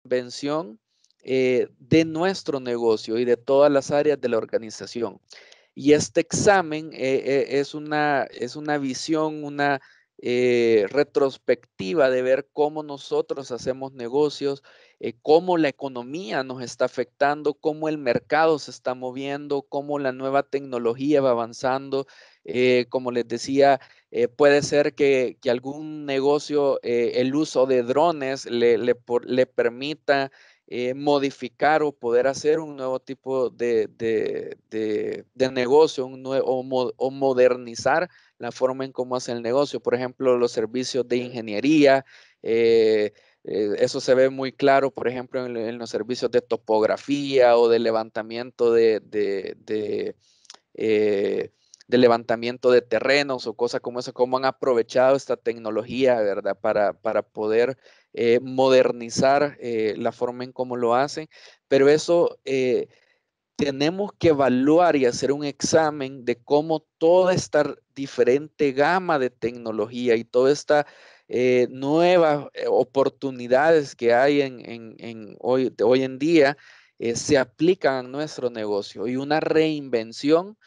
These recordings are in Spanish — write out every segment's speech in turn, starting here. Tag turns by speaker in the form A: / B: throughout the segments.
A: reinvención de nuestro negocio y de todas las áreas de la organización. Y este examen es una visión, una retrospectiva de ver cómo nosotros hacemos negocios, cómo la economía nos está afectando, cómo el mercado se está moviendo, cómo la nueva tecnología va avanzando. Como les decía, puede ser que algún negocio, el uso de drones le permita modificar o poder hacer un nuevo tipo de negocio, o modernizar la forma en cómo hace el negocio. Por ejemplo, los servicios de ingeniería, eh, eso se ve muy claro, por ejemplo, en los servicios de topografía o de levantamiento eh, de levantamiento de terrenos o cosas como eso, cómo han aprovechado esta tecnología, ¿verdad? Para poder modernizar la forma en cómo lo hacen, pero eso tenemos que evaluar y hacer un examen de cómo toda esta diferente gama de tecnología y toda esta nuevas oportunidades que hay hoy en día se aplican a nuestro negocio y una reinvención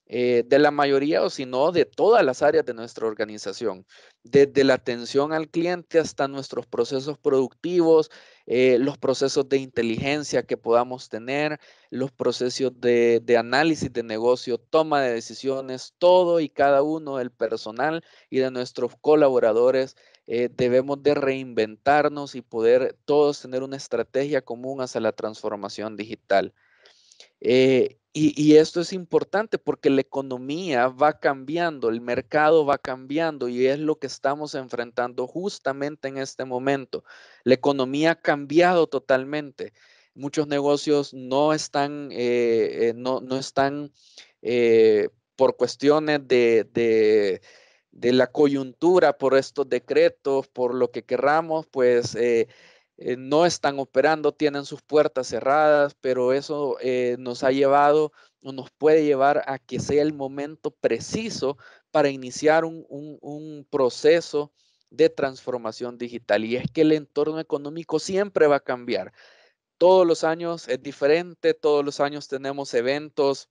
A: de la mayoría o si no de todas las áreas de nuestra organización, desde la atención al cliente hasta nuestros procesos productivos, los procesos de inteligencia que podamos tener, los procesos de análisis de negocio, toma de decisiones, todo y cada uno del personal y de nuestros colaboradores. Debemos de reinventarnos y poder todos tener una estrategia común hacia la transformación digital. Y esto es importante porque la economía va cambiando, el mercado va cambiando y es lo que estamos enfrentando justamente en este momento. La economía ha cambiado totalmente. Muchos negocios no están por cuestiones de la coyuntura, por estos decretos, por lo que querramos, pues no están operando, tienen sus puertas cerradas, pero eso nos ha llevado o nos puede llevar a que sea el momento preciso para iniciar un proceso de transformación digital. Y es que el entorno económico siempre va a cambiar. Todos los años es diferente, todos los años tenemos eventos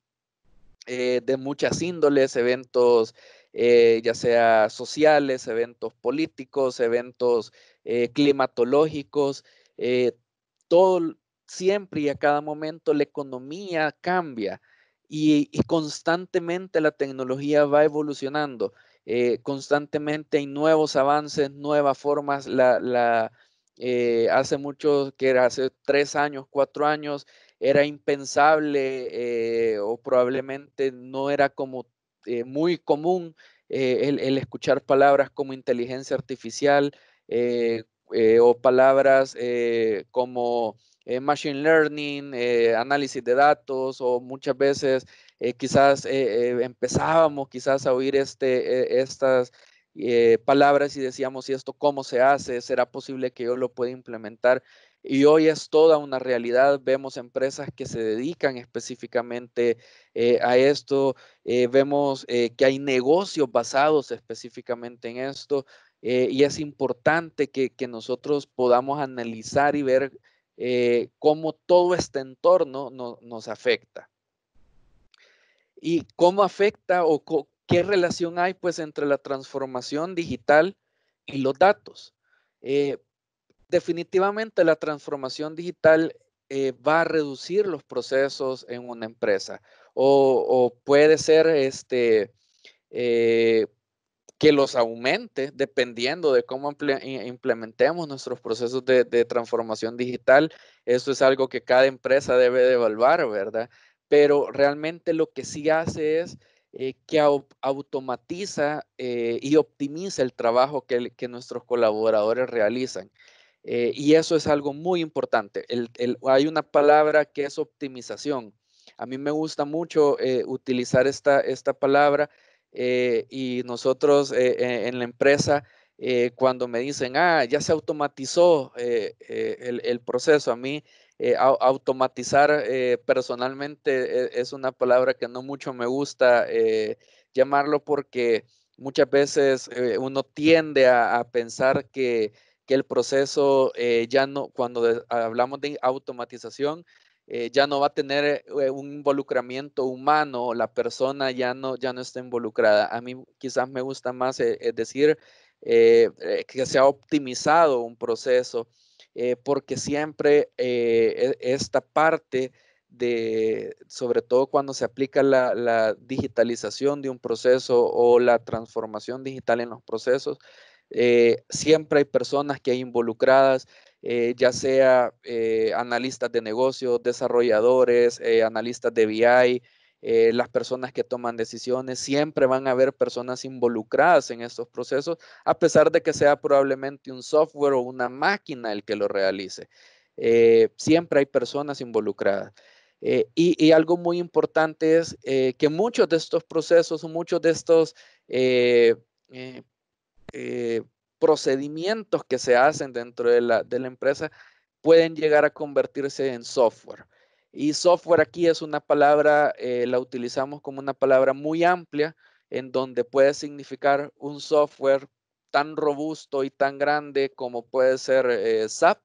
A: de muchas índoles, eventos ya sea sociales, eventos políticos, eventos climatológicos, eh, todo, siempre y a cada momento la economía cambia y constantemente la tecnología va evolucionando, constantemente hay nuevos avances, nuevas formas, hace mucho, que era hace 3 años, 4 años, era impensable o probablemente no era como muy común el escuchar palabras como inteligencia artificial eh, o palabras como machine learning, análisis de datos o muchas veces quizás empezábamos quizás a oír estas palabras y decíamos, ¿y esto cómo se hace? ¿Será posible que yo lo pueda implementar? Y hoy es toda una realidad. Vemos empresas que se dedican específicamente a esto. Vemos que hay negocios basados específicamente en esto. Y es importante que nosotros podamos analizar y ver cómo todo este entorno nos afecta. Y cómo afecta o qué relación hay pues entre la transformación digital y los datos. Eh, Definitivamente la transformación digital va a reducir los procesos en una empresa o puede ser eh, que los aumente dependiendo de cómo implementemos nuestros procesos de transformación digital. Eso es algo que cada empresa debe de evaluar, ¿verdad? Pero realmente lo que sí hace es que automatiza y optimiza el trabajo que nuestros colaboradores realizan. Y eso es algo muy importante. Hay una palabra que es optimización. A mí me gusta mucho utilizar esta palabra y nosotros en la empresa, cuando me dicen, ya se automatizó el proceso, a mí automatizar personalmente es una palabra que no mucho me gusta llamarlo porque muchas veces uno tiende a pensar que el proceso ya no, cuando hablamos de automatización, ya no va a tener un involucramiento humano, la persona ya no está involucrada. A mí quizás me gusta más decir que se ha optimizado un proceso, porque siempre esta parte sobre todo cuando se aplica la digitalización de un proceso o la transformación digital en los procesos, siempre hay personas que hay involucradas, ya sea analistas de negocios, desarrolladores, analistas de BI, las personas que toman decisiones, siempre van a haber personas involucradas en estos procesos, a pesar de que sea probablemente un software o una máquina el que lo realice. Siempre hay personas involucradas. Y algo muy importante es que muchos de estos procesos, muchos de estos eh, eh, eh, procedimientos que se hacen dentro de la empresa pueden llegar a convertirse en software. Y software aquí es una palabra, la utilizamos como una palabra muy amplia, en donde puede significar un software tan robusto y tan grande como puede ser SAP,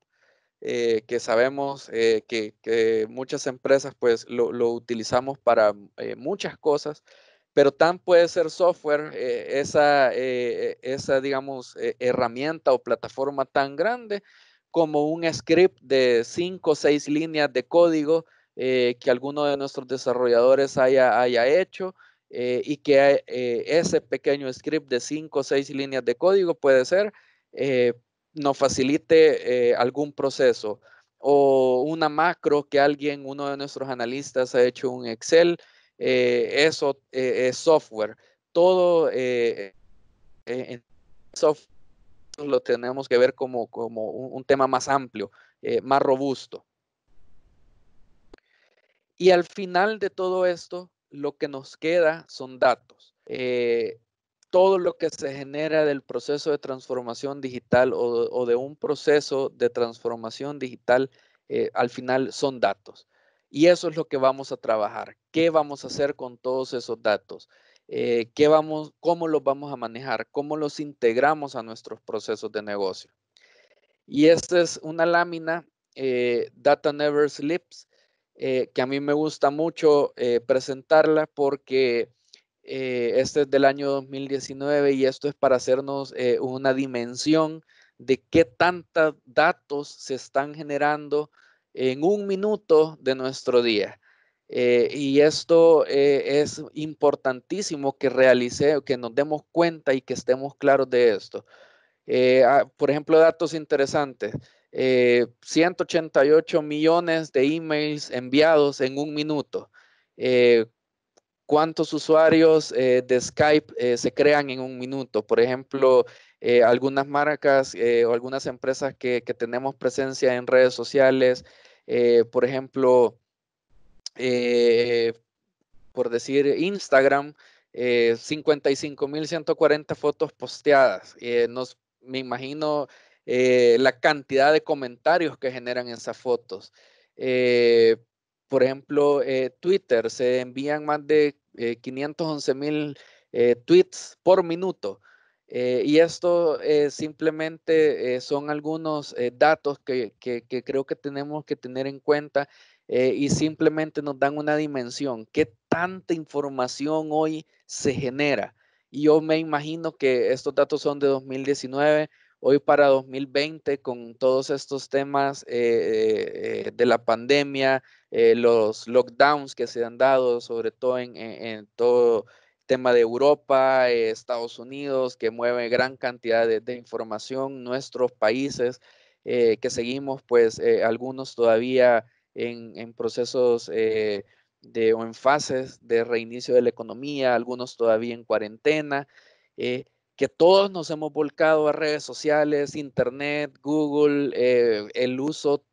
A: que sabemos que muchas empresas pues lo utilizamos para muchas cosas, pero tan puede ser software, esa, digamos, herramienta o plataforma tan grande como un script de 5 o 6 líneas de código que alguno de nuestros desarrolladores haya hecho, y que ese pequeño script de 5 o 6 líneas de código puede ser eh, nos facilite algún proceso, o una macro que uno de nuestros analistas ha hecho un Excel, eso es software. Todo en software lo tenemos que ver como un tema más amplio, más robusto. Y al final de todo esto, lo que nos queda son datos. Todo lo que se genera del proceso de transformación digital o de un proceso de transformación digital, al final son datos. Y eso es lo que vamos a trabajar. ¿Qué vamos a hacer con todos esos datos? ¿Cómo los vamos a manejar? ¿Cómo los integramos a nuestros procesos de negocio? Y esta es una lámina, Data Never Sleeps, que a mí me gusta mucho presentarla porque este es del año 2019 y esto es para hacernos una dimensión de qué tantos datos se están generando en un minuto de nuestro día. Y esto es importantísimo que nos demos cuenta y que estemos claros de esto. Por ejemplo, datos interesantes. 188 millones de emails enviados en un minuto. Eh, ¿Cuántos usuarios de Skype se crean en un minuto? Por ejemplo, algunas marcas o algunas empresas que tenemos presencia en redes sociales, por ejemplo, eh, por decir Instagram, 55.140 fotos posteadas. Me imagino la cantidad de comentarios que generan esas fotos. Eh, por ejemplo, Twitter, se envían más de 511.000 tweets por minuto. Y esto simplemente son algunos datos que creo que tenemos que tener en cuenta, y simplemente nos dan una dimensión. ¿Qué tanta información hoy se genera? Y yo me imagino que estos datos son de 2019, hoy para 2020, con todos estos temas de la pandemia, los lockdowns que se han dado, sobre todo en todo tema de Europa, Estados Unidos, que mueve gran cantidad de información, nuestros países, que seguimos, pues algunos todavía en procesos o en fases de reinicio de la economía, algunos todavía en cuarentena, que todos nos hemos volcado a redes sociales, Internet, Google, el uso,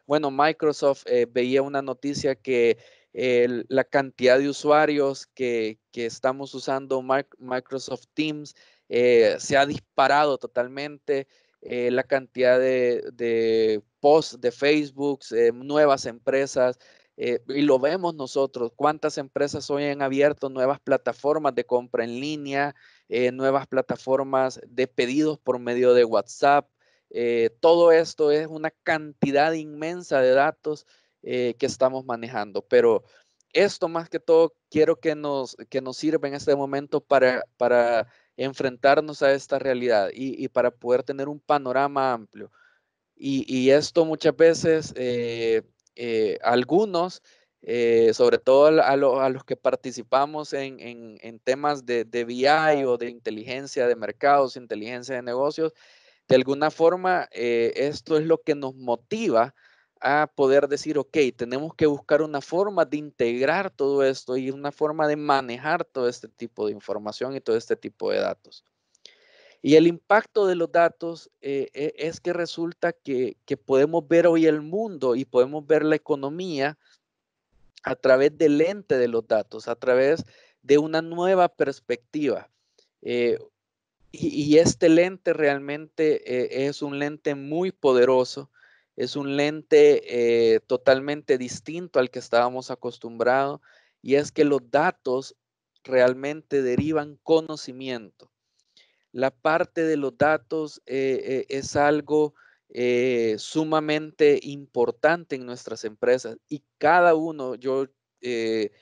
A: bueno, Microsoft, veía una noticia que la cantidad de usuarios que estamos usando Microsoft Teams se ha disparado totalmente. La cantidad de posts de Facebook, nuevas empresas, y lo vemos nosotros, cuántas empresas hoy han abierto nuevas plataformas de compra en línea, nuevas plataformas de pedidos por medio de WhatsApp, Todo esto es una cantidad inmensa de datos que estamos manejando, pero esto más que todo quiero que nos sirva en este momento para enfrentarnos a esta realidad y para poder tener un panorama amplio. Y esto muchas veces, algunos, sobre todo a los que participamos en temas de BI o de inteligencia de mercados, inteligencia de negocios, de alguna forma, esto es lo que nos motiva a poder decir, ok, tenemos que buscar una forma de integrar todo esto y una forma de manejar todo este tipo de información y todo este tipo de datos. Y el impacto de los datos es que resulta que podemos ver hoy el mundo y podemos ver la economía a través del lente de los datos, a través de una nueva perspectiva. Eh, y este lente realmente es un lente muy poderoso, es un lente totalmente distinto al que estábamos acostumbrados, y es que los datos realmente derivan conocimiento. La parte de los datos es algo sumamente importante en nuestras empresas y cada uno, yo eh,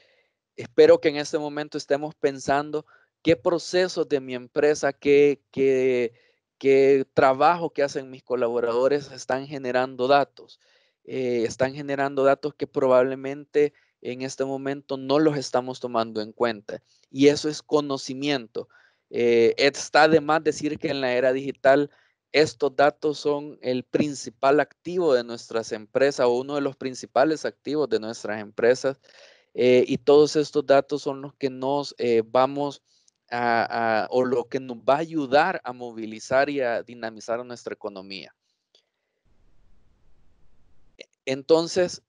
A: espero que en este momento estemos pensando qué procesos de mi empresa, qué trabajo que hacen mis colaboradores están generando datos. Están generando datos que probablemente en este momento no los estamos tomando en cuenta. Y eso es conocimiento. Está de más decir que en la era digital estos datos son el principal activo de nuestras empresas o uno de los principales activos de nuestras empresas. Y todos estos datos son los que nos vamos o lo que nos va a ayudar a movilizar y a dinamizar nuestra economía. Entonces,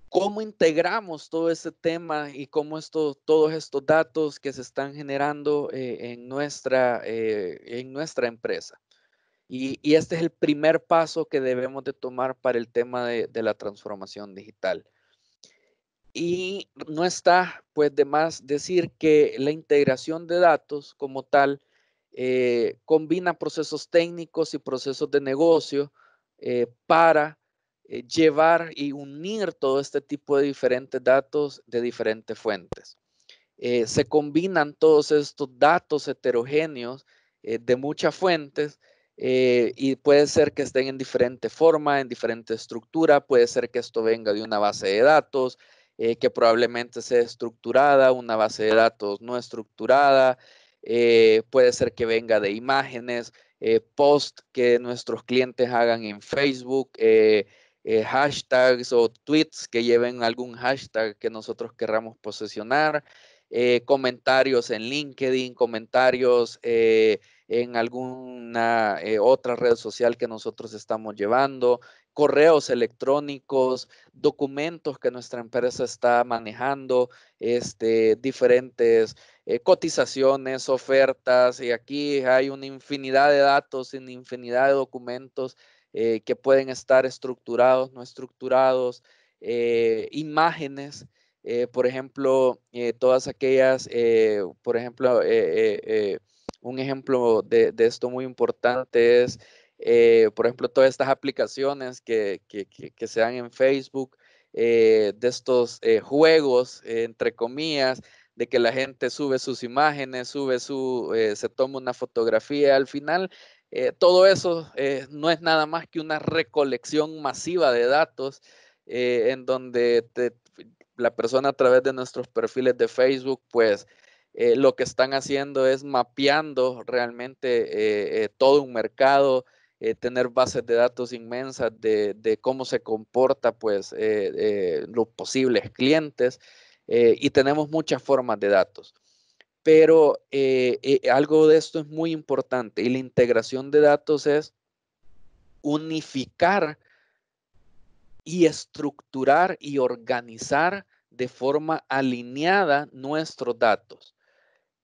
A: ¿cómo integramos todo este tema y cómo todos estos datos que se están generando en nuestra empresa? Y este es el primer paso que debemos de tomar para el tema de la transformación digital. Y no está, pues, de más decir que la integración de datos como tal combina procesos técnicos y procesos de negocio para llevar y unir todo este tipo de diferentes datos de diferentes fuentes. Se combinan todos estos datos heterogéneos de muchas fuentes y puede ser que estén en diferente forma, en diferente estructura, puede ser que esto venga de una base de datos que probablemente sea estructurada, una base de datos no estructurada, puede ser que venga de imágenes, post que nuestros clientes hagan en Facebook, hashtags o tweets que lleven algún hashtag que nosotros querramos posicionar, comentarios en LinkedIn, comentarios en alguna otra red social que nosotros estamos llevando, correos electrónicos, documentos que nuestra empresa está manejando, diferentes cotizaciones, ofertas, y aquí hay una infinidad de datos, una infinidad de documentos que pueden estar estructurados, no estructurados, imágenes, por ejemplo, todas aquellas, por ejemplo, un ejemplo de esto muy importante es, por ejemplo, todas estas aplicaciones que se dan en Facebook, de estos juegos, entre comillas, de que la gente sube sus imágenes, se toma una fotografía. Al final, todo eso no es nada más que una recolección masiva de datos en donde la persona a través de nuestros perfiles de Facebook, pues lo que están haciendo es mapeando realmente todo un mercado, tener bases de datos inmensas de cómo se comporta pues los posibles clientes y tenemos muchas formas de datos. Pero algo de esto es muy importante y la integración de datos es unificar y estructurar y organizar de forma alineada nuestros datos.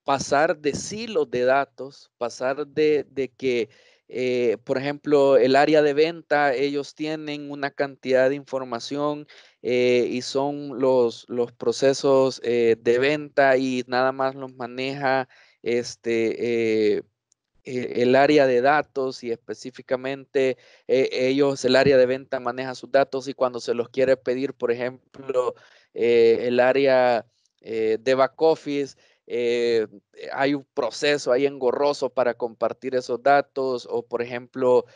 A: Pasar de silos de datos, pasar de que, por ejemplo, el área de venta, ellos tienen una cantidad de información y son los procesos de venta y nada más los maneja este, el área de datos y específicamente el área de venta maneja sus datos y cuando se los quiere pedir, por ejemplo, el área de back office, hay un proceso ahí engorroso para compartir esos datos o, por ejemplo,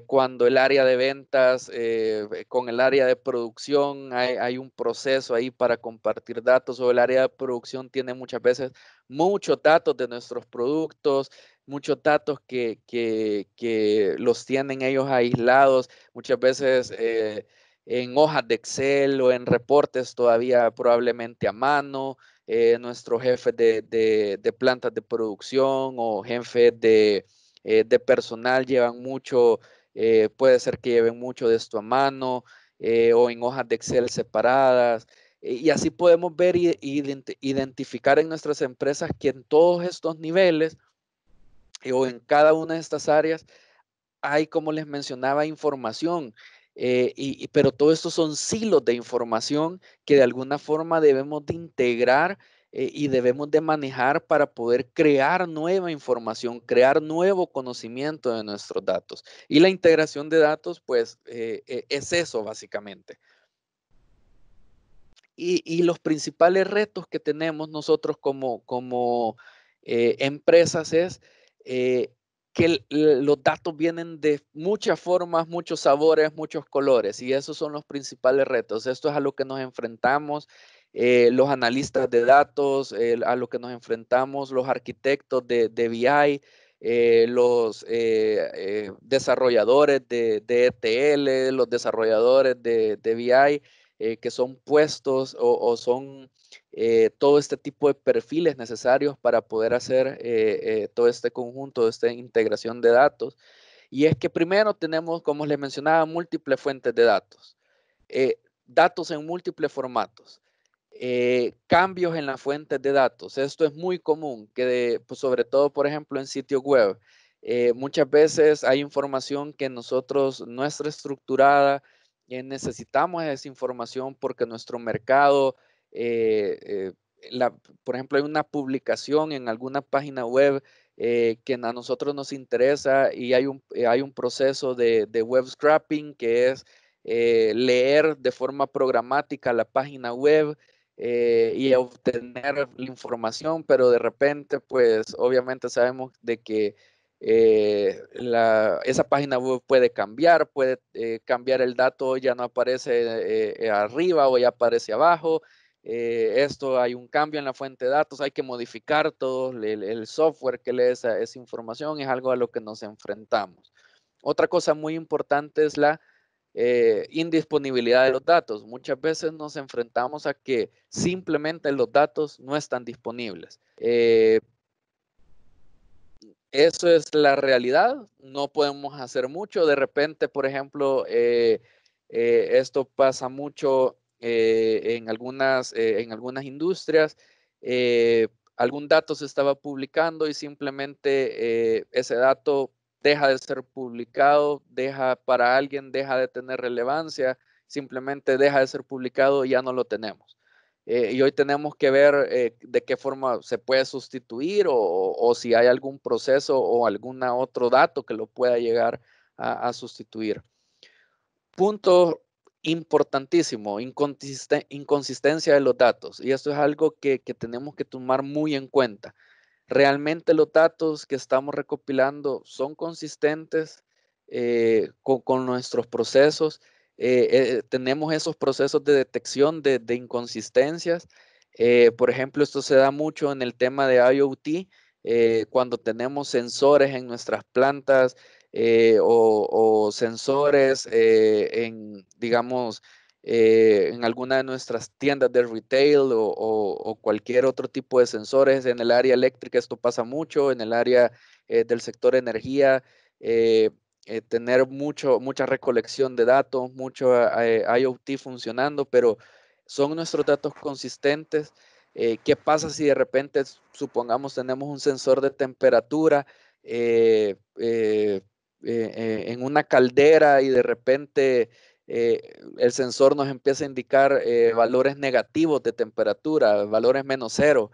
A: cuando el área de ventas con el área de producción hay un proceso ahí para compartir datos o el área de producción tiene muchas veces muchos datos de nuestros productos, muchos datos que los tienen ellos aislados, muchas veces en hojas de Excel o en reportes todavía probablemente a mano. Nuestros jefes de plantas de producción o jefes de personal llevan mucho, puede ser que lleven mucho de esto a mano o en hojas de Excel separadas. Y así podemos ver y identificar en nuestras empresas que en todos estos niveles o en cada una de estas áreas hay, como les mencionaba, información, pero todo esto son silos de información que de alguna forma debemos de integrar y debemos de manejar para poder crear nueva información, crear nuevo conocimiento de nuestros datos. Y la integración de datos, pues, es eso básicamente. Y los principales retos que tenemos nosotros como empresas es que los datos vienen de muchas formas, muchos sabores, muchos colores, y esos son los principales retos. Esto es a lo que nos enfrentamos los analistas de datos, a lo que nos enfrentamos los arquitectos de BI, los desarrolladores de ETL, los desarrolladores de BI que son puestos o son todo este tipo de perfiles necesarios para poder hacer todo este conjunto, esta integración de datos. Y es que primero tenemos, como les mencionaba, múltiples fuentes de datos, datos en múltiples formatos. Cambios en las fuentes de datos. Esto es muy común, pues sobre todo, por ejemplo, en sitios web. Muchas veces hay información que nosotros no está estructurada, necesitamos esa información porque nuestro mercado, eh, por ejemplo, hay una publicación en alguna página web que a nosotros nos interesa y hay un proceso de web scraping que es leer de forma programática la página web y obtener la información, pero de repente, pues obviamente sabemos de que esa página web puede cambiar el dato, ya no aparece arriba o ya aparece abajo. Esto hay un cambio en la fuente de datos, hay que modificar todo el software que lee esa información, es algo a lo que nos enfrentamos. Otra cosa muy importante es la indisponibilidad de los datos. Muchas veces nos enfrentamos a que simplemente los datos no están disponibles. Eso es la realidad, no podemos hacer mucho. De repente, por ejemplo, esto pasa mucho en algunas industrias. Algún dato se estaba publicando y simplemente ese dato deja de ser publicado, para alguien deja de tener relevancia, simplemente deja de ser publicado y ya no lo tenemos. Y hoy tenemos que ver de qué forma se puede sustituir o si hay algún proceso o algún otro dato que lo pueda llegar a sustituir. Punto importantísimo, inconsistencia de los datos. Y esto es algo que tenemos que tomar muy en cuenta. ¿Realmente los datos que estamos recopilando son consistentes con nuestros procesos? Tenemos esos procesos de detección de inconsistencias. Por ejemplo, esto se da mucho en el tema de IoT, cuando tenemos sensores en nuestras plantas o sensores digamos, en alguna de nuestras tiendas de retail o cualquier otro tipo de sensores. En el área eléctrica esto pasa mucho, en el área del sector energía, tener mucha recolección de datos, mucho IoT funcionando, pero ¿son nuestros datos consistentes? ¿Qué pasa si de repente, supongamos, tenemos un sensor de temperatura en una caldera y de repente el sensor nos empieza a indicar valores negativos de temperatura, valores -0?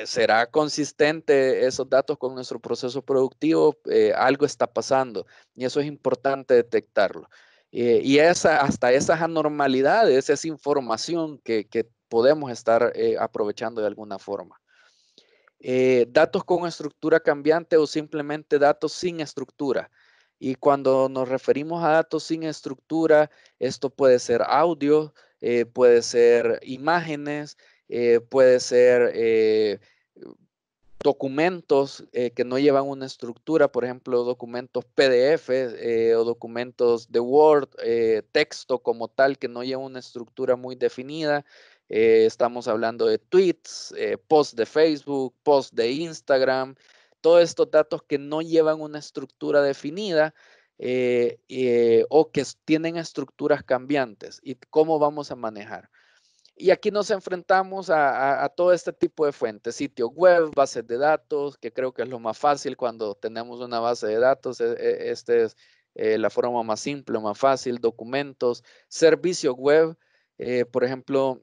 A: ¿será consistente esos datos con nuestro proceso productivo? Algo está pasando y eso es importante detectarlo. Y hasta esas anormalidades, esa información que podemos estar aprovechando de alguna forma. Datos con estructura cambiante o simplemente datos sin estructura. Y cuando nos referimos a datos sin estructura, esto puede ser audio, puede ser imágenes, puede ser documentos que no llevan una estructura, por ejemplo, documentos PDF o documentos de Word, texto como tal que no lleva una estructura muy definida. Estamos hablando de tweets, posts de Facebook, posts de Instagram, todos estos datos que no llevan una estructura definida o que tienen estructuras cambiantes. ¿Y cómo vamos a manejar? Y aquí nos enfrentamos a todo este tipo de fuentes, sitios web, bases de datos, que creo que es lo más fácil cuando tenemos una base de datos. Esta es la forma más simple, más fácil, documentos, servicios web. Por ejemplo,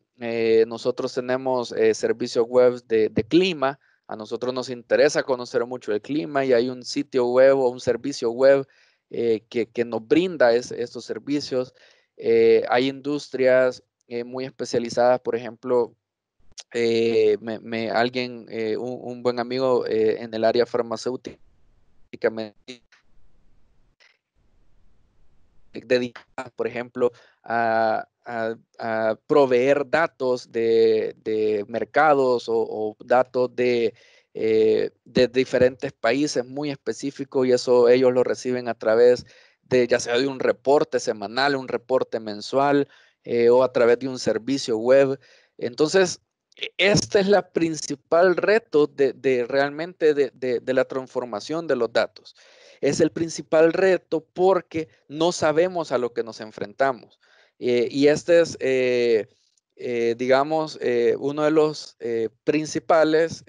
A: nosotros tenemos servicios web de clima. A nosotros nos interesa conocer mucho el clima y hay un sitio web o un servicio web que nos brinda estos servicios. Hay industrias muy especializadas, por ejemplo, un buen amigo en el área farmacéutica me dedica, por ejemplo, a proveer datos de mercados o datos de diferentes países muy específicos y eso ellos lo reciben a través de ya sea de un reporte semanal, un reporte mensual o a través de un servicio web. Entonces, este es la principal reto de realmente de la transformación de los datos. Es el principal reto porque no sabemos a lo que nos enfrentamos. Y este es, digamos, uno de los principales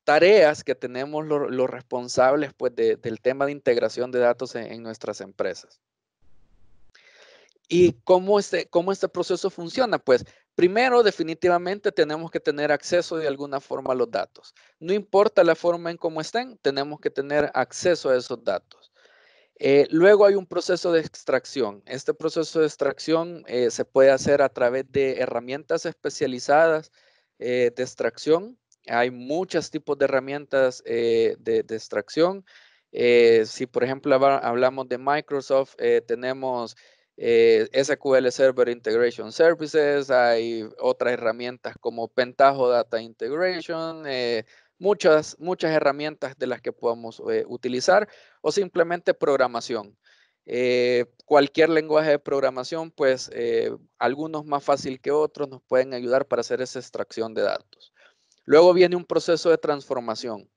A: tareas que tenemos los responsables pues, del tema de integración de datos en nuestras empresas. ¿Y cómo este proceso funciona? Pues primero, definitivamente tenemos que tener acceso de alguna forma a los datos. No importa la forma en cómo estén, tenemos que tener acceso a esos datos. Luego hay un proceso de extracción. Este proceso de extracción se puede hacer a través de herramientas especializadas de extracción. Hay muchos tipos de herramientas de extracción. Si por ejemplo hablamos de Microsoft, tenemos SQL Server Integration Services, hay otras herramientas como Pentaho Data Integration, muchas herramientas de las que podemos utilizar o simplemente programación. Cualquier lenguaje de programación, pues algunos más fácil que otros nos pueden ayudar para hacer esa extracción de datos. Luego viene un proceso de transformación.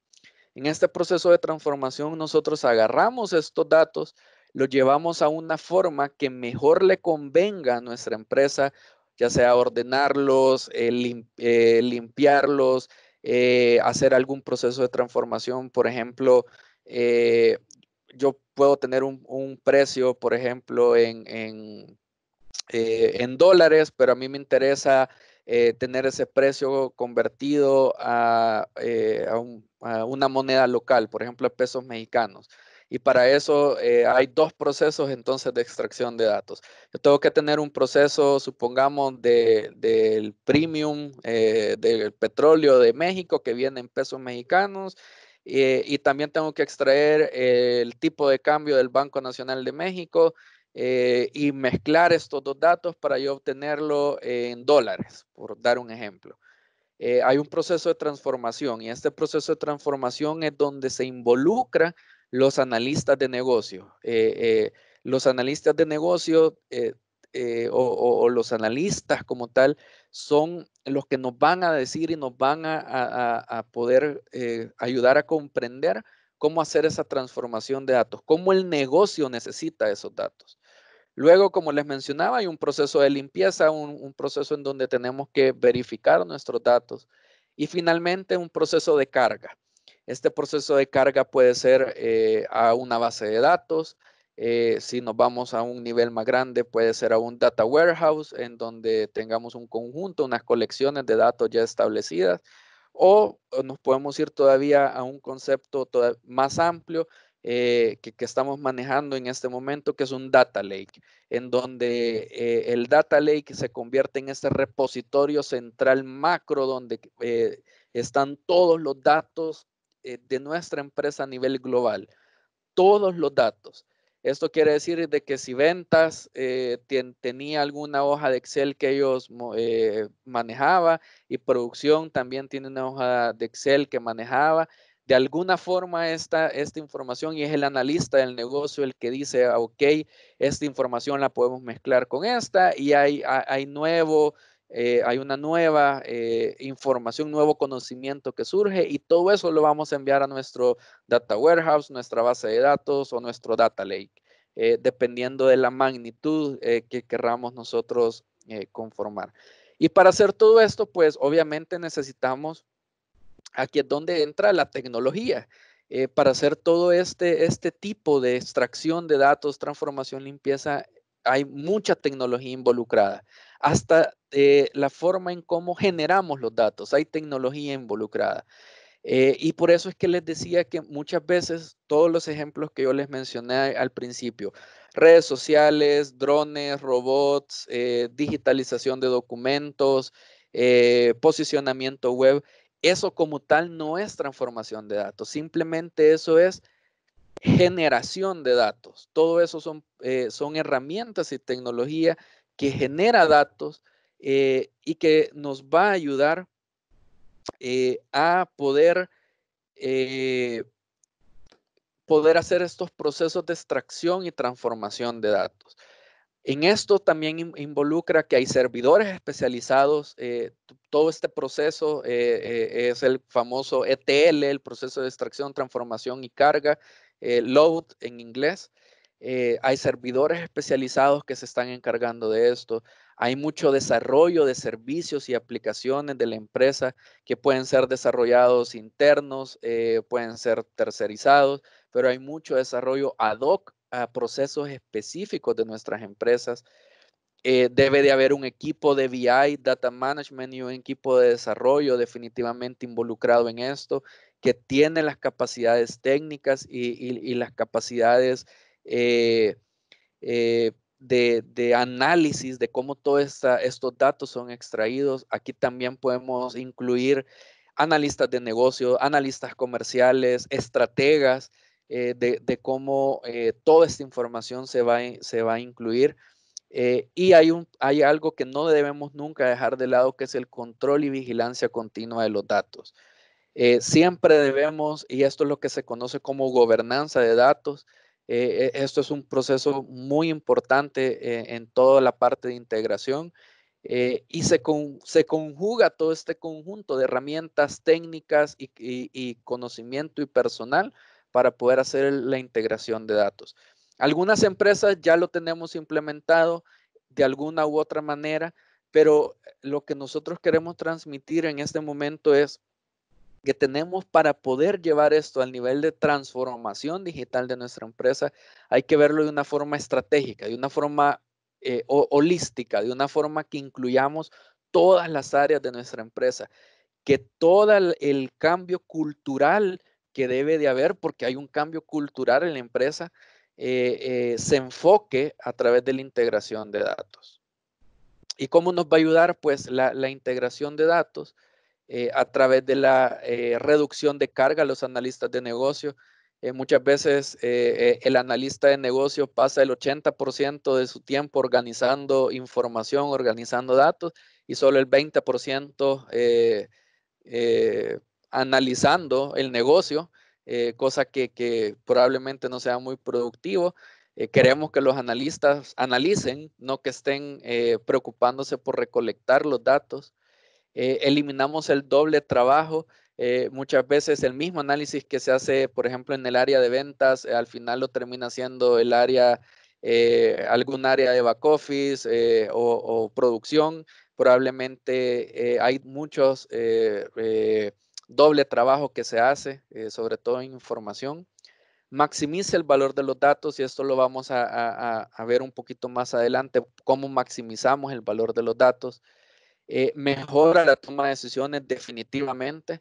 A: En este proceso de transformación nosotros agarramos estos datos, los llevamos a una forma que mejor le convenga a nuestra empresa, ya sea ordenarlos, limpiarlos, hacer algún proceso de transformación. Por ejemplo, yo puedo tener un precio, por ejemplo, en dólares, pero a mí me interesa tener ese precio convertido a una moneda local, por ejemplo, a pesos mexicanos. Y para eso hay dos procesos entonces de extracción de datos. Yo tengo que tener un proceso, supongamos, del premium del petróleo de México que viene en pesos mexicanos. Y también tengo que extraer el tipo de cambio del Banco Nacional de México y mezclar estos dos datos para yo obtenerlo en dólares, por dar un ejemplo. Hay un proceso de transformación y este proceso de transformación es donde se involucran los analistas de negocio. Los analistas de negocio o los analistas como tal son los que nos van a decir y nos van a poder ayudar a comprender cómo hacer esa transformación de datos, cómo el negocio necesita esos datos. Luego, como les mencionaba, hay un proceso de limpieza, un proceso en donde tenemos que verificar nuestros datos y finalmente un proceso de carga. Este proceso de carga puede ser a una base de datos, Si nos vamos a un nivel más grande, puede ser a un data warehouse en donde tengamos un conjunto, unas colecciones de datos ya establecidas, o nos podemos ir todavía a un concepto más amplio que estamos manejando en este momento, que es un data lake, en donde el data lake se convierte en este repositorio central macro donde están todos los datos de nuestra empresa a nivel global, todos los datos. Esto quiere decir de que si ventas tenía alguna hoja de Excel que ellos manejaba, y producción también tiene una hoja de Excel que manejaba, de alguna forma esta información, y es el analista del negocio el que dice, ok, esta información la podemos mezclar con esta, y hay una nueva información, nuevo conocimiento que surge, y todo eso lo vamos a enviar a nuestro data warehouse, nuestra base de datos o nuestro data lake, dependiendo de la magnitud que querramos nosotros conformar. Y para hacer todo esto, pues obviamente necesitamos, aquí es donde entra la tecnología. Para hacer todo este tipo de extracción de datos, transformación, limpieza, hay mucha tecnología involucrada. Hasta la forma en cómo generamos los datos, hay tecnología involucrada. Y por eso es que les decía que muchas veces todos los ejemplos que yo les mencioné al principio, redes sociales, drones, robots, digitalización de documentos, posicionamiento web, eso como tal no es transformación de datos, simplemente eso es generación de datos. Todo eso son herramientas y tecnología que genera datos y que nos va a ayudar a eh, poder hacer estos procesos de extracción y transformación de datos. En esto también involucra que hay servidores especializados. Todo este proceso es el famoso ETL, el proceso de extracción, transformación y carga, load en inglés. Hay servidores especializados que se están encargando de esto. Hay mucho desarrollo de servicios y aplicaciones de la empresa que pueden ser desarrollados internos, pueden ser tercerizados, pero hay mucho desarrollo ad hoc a procesos específicos de nuestras empresas. Debe de haber un equipo de BI, Data Management, y un equipo de desarrollo definitivamente involucrado en esto, que tiene las capacidades técnicas y las capacidades eh, de análisis de cómo todos estos datos son extraídos. Aquí también podemos incluir analistas de negocio, analistas comerciales, estrategas, cómo toda esta información se va a incluir. Y hay algo que no debemos nunca dejar de lado, que es el control y vigilancia continua de los datos. Siempre debemos, y esto es lo que se conoce como gobernanza de datos, esto es un proceso muy importante en toda la parte de integración, y se conjuga todo este conjunto de herramientas técnicas y conocimiento y personal para poder hacer la integración de datos. Algunas empresas ya lo tenemos implementado de alguna u otra manera, pero lo que nosotros queremos transmitir en este momento es que tenemos para poder llevar esto al nivel de transformación digital de nuestra empresa. Hay que verlo de una forma estratégica, de una forma holística, de una forma que incluyamos todas las áreas de nuestra empresa, que todo el cambio cultural que debe de haber, porque hay un cambio cultural en la empresa, se enfoque a través de la integración de datos. ¿Y cómo nos va a ayudar? Pues la integración de datos a través de la reducción de carga a los analistas de negocio. Muchas veces el analista de negocio pasa el 80% de su tiempo organizando información, organizando datos, y solo el 20% analizando el negocio, cosa que probablemente no sea muy productivo. Queremos que los analistas analicen, no que estén preocupándose por recolectar los datos. Eliminamos el doble trabajo. Muchas veces el mismo análisis que se hace, por ejemplo, en el área de ventas, al final lo termina haciendo el área, algún área de back office o producción. Probablemente hay muchos doble trabajo que se hace, sobre todo en información. maximice el valor de los datos, y esto lo vamos a ver un poquito más adelante, cómo maximizamos el valor de los datos. Mejora la toma de decisiones definitivamente.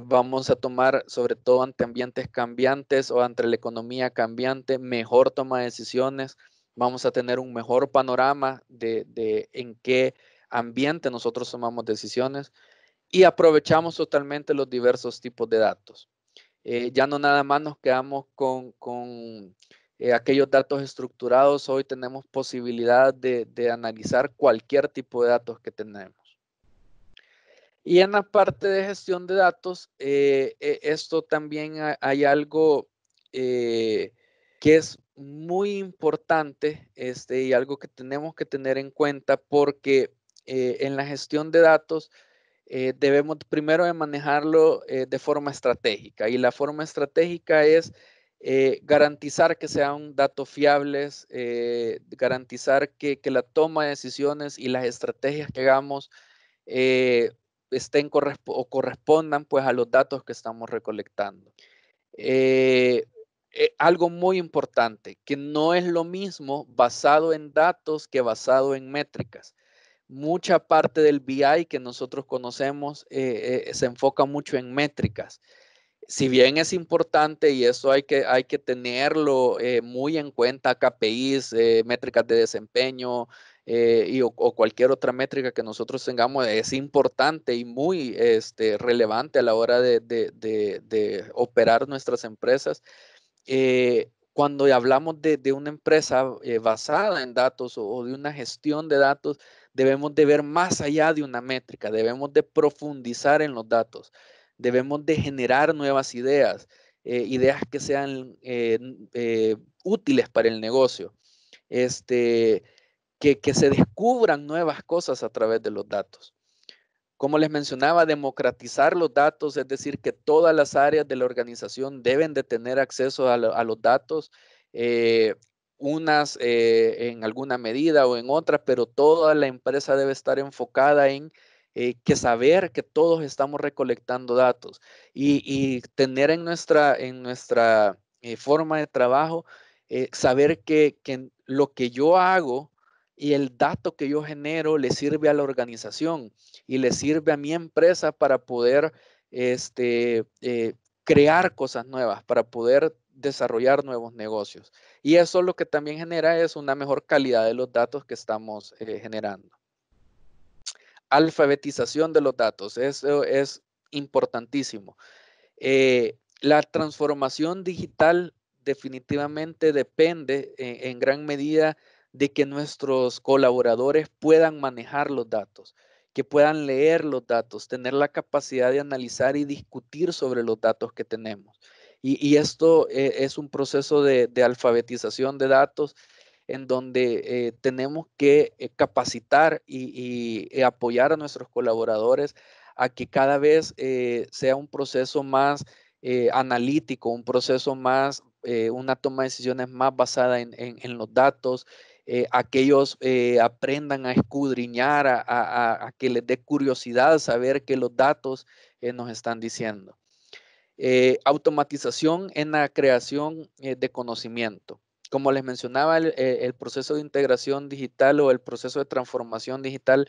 A: Vamos a tomar, sobre todo ante ambientes cambiantes o ante la economía cambiante, mejor toma de decisiones. Vamos a tener un mejor panorama de en qué ambiente nosotros tomamos decisiones, y aprovechamos totalmente los diversos tipos de datos. Ya no nada más nos quedamos con aquellos datos estructurados. Hoy tenemos posibilidad de analizar cualquier tipo de datos que tenemos. Y en la parte de gestión de datos, esto también hay algo que es muy importante, y algo que tenemos que tener en cuenta, porque en la gestión de datos debemos primero de manejarlo de forma estratégica, y la forma estratégica es garantizar que sean datos fiables, garantizar que la toma de decisiones y las estrategias que hagamos eh, estén o correspondan pues a los datos que estamos recolectando. Eh, Algo muy importante, que no es lo mismo basado en datos que basado en métricas. Mucha parte del BI que nosotros conocemos se enfoca mucho en métricas. Si bien es importante, y eso hay que tenerlo muy en cuenta, KPIs, métricas de desempeño, o cualquier otra métrica que nosotros tengamos, es importante y muy relevante a la hora de operar nuestras empresas. Cuando hablamos de una empresa basada en datos, o de una gestión de datos, debemos de ver más allá de una métrica, debemos de profundizar en los datos, debemos de generar nuevas ideas, ideas que sean útiles para el negocio, que se descubran nuevas cosas a través de los datos. Como les mencionaba, democratizar los datos, es decir, que todas las áreas de la organización deben de tener acceso a los datos, eh, unas en alguna medida o en otras, pero toda la empresa debe estar enfocada en que saber que todos estamos recolectando datos, y tener en nuestra forma de trabajo, saber que lo que yo hago y el dato que yo genero le sirve a la organización y le sirve a mi empresa para poder crear cosas nuevas, para poder desarrollar nuevos negocios. Y eso lo que también genera es una mejor calidad de los datos que estamos generando. Alfabetización de los datos, eso es importantísimo. La transformación digital definitivamente depende en gran medida de que nuestros colaboradores puedan manejar los datos, que puedan leer los datos, tener la capacidad de analizar y discutir sobre los datos que tenemos. Y esto es un proceso de alfabetización de datos en donde tenemos que capacitar y apoyar a nuestros colaboradores a que cada vez sea un proceso más analítico, un proceso más, una toma de decisiones más basada en los datos, a que ellos aprendan a escudriñar, a que les dé curiosidad saber qué los datos nos están diciendo. Automatización en la creación de conocimiento. Como les mencionaba, el proceso de integración digital o el proceso de transformación digital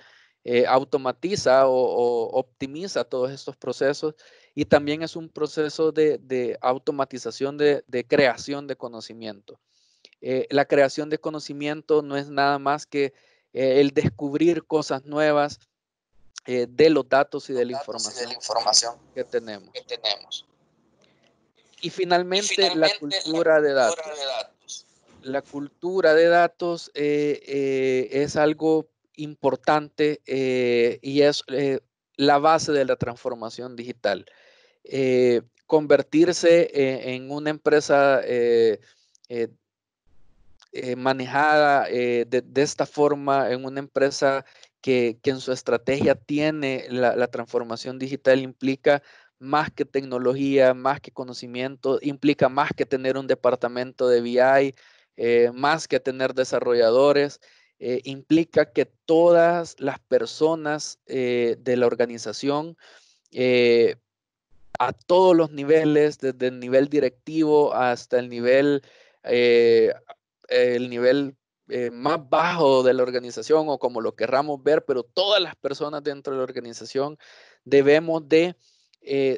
A: automatiza o optimiza todos estos procesos, y también es un proceso de automatización de creación de conocimiento. La creación de conocimiento no es nada más que el descubrir cosas nuevas de los datos y de la información que tenemos. Y finalmente, la cultura de datos. La cultura de datos es algo importante y es la base de la transformación digital. Convertirse en una empresa eh, manejada de esta forma, en una empresa que en su estrategia tiene la transformación digital, implica más que tecnología, más que conocimiento, implica más que tener un departamento de BI, más que tener desarrolladores, implica que todas las personas de la organización a todos los niveles, desde el nivel directivo hasta eh, el nivel más bajo de la organización o como lo querramos ver, pero todas las personas dentro de la organización debemos de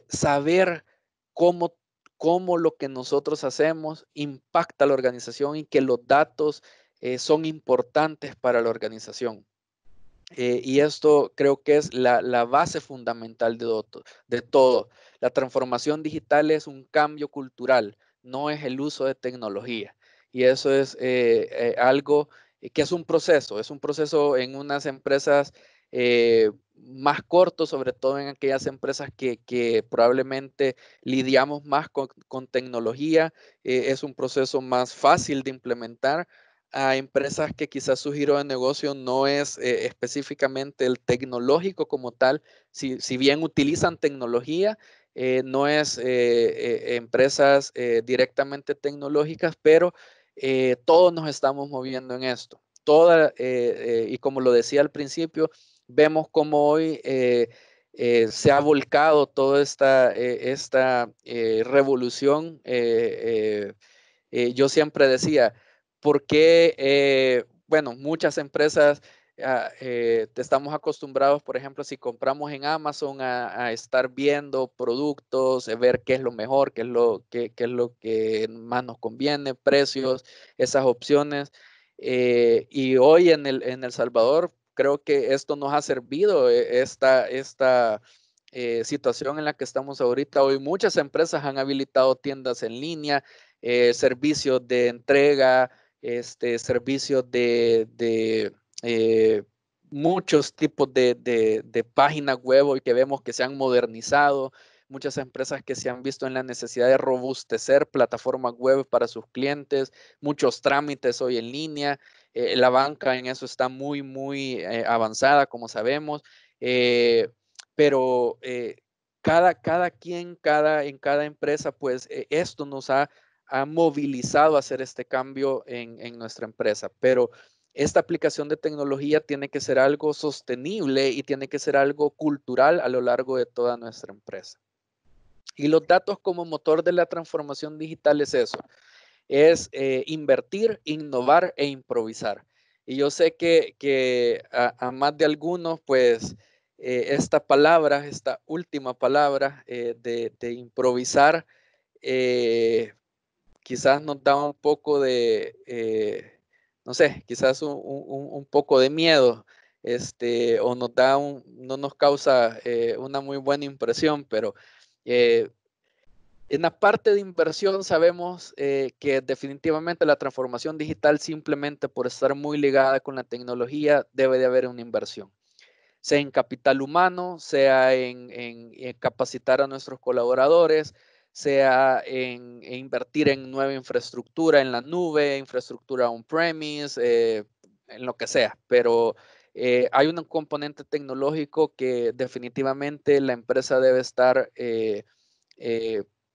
A: saber cómo, cómo lo que nosotros hacemos impacta a la organización y que los datos son importantes para la organización. Y esto creo que es la base fundamental de todo. La transformación digital es un cambio cultural, no es el uso de tecnología. Y eso es algo que es un proceso en unas empresas más corto, sobre todo en aquellas empresas que probablemente lidiamos más con tecnología. Es un proceso más fácil de implementar a empresas que quizás su giro de negocio no es específicamente el tecnológico como tal, si bien utilizan tecnología, no es empresas directamente tecnológicas, pero todos nos estamos moviendo en esto. Y como lo decía al principio, vemos como hoy se ha volcado toda esta revolución. Yo siempre decía, ¿por qué? Bueno, muchas empresas estamos acostumbrados, por ejemplo, si compramos en Amazon a estar viendo productos, ver qué es lo mejor, qué es lo que más nos conviene, precios, esas opciones. Y hoy en El Salvador, creo que esto nos ha servido, esta situación en la que estamos ahorita. Hoy muchas empresas han habilitado tiendas en línea, servicios de entrega, servicios de muchos tipos de páginas web hoy que vemos que se han modernizado, muchas empresas que se han visto en la necesidad de robustecer plataformas web para sus clientes, muchos trámites hoy en línea, la banca en eso está muy avanzada, como sabemos, pero cada quien, en cada empresa, pues esto nos ha movilizado a hacer este cambio en nuestra empresa, pero esta aplicación de tecnología tiene que ser algo sostenible y tiene que ser algo cultural a lo largo de toda nuestra empresa. Y los datos como motor de la transformación digital es eso, es invertir, innovar e improvisar. Y yo sé que a más de algunos, pues esta palabra, esta última palabra de improvisar, eh, quizás nos da un poco no sé, quizás un poco de miedo, o no nos causa una muy buena impresión, pero eh, en la parte de inversión sabemos que definitivamente la transformación digital simplemente por estar muy ligada con la tecnología debe de haber una inversión, sea en capital humano, sea en capacitar a nuestros colaboradores, sea en invertir en nueva infraestructura en la nube, infraestructura on-premise, en lo que sea. Pero hay un componente tecnológico que definitivamente la empresa debe estar eh,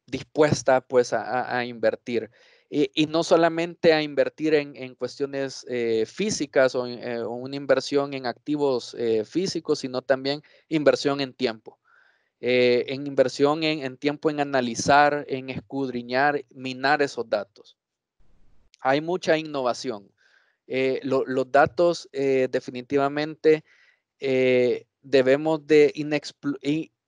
A: dispuesta pues a invertir. Y no solamente a invertir en cuestiones físicas o una inversión en activos físicos, sino también inversión en tiempo. En inversión en tiempo en analizar, en escudriñar, minar esos datos. Hay mucha innovación. Los datos definitivamente debemos de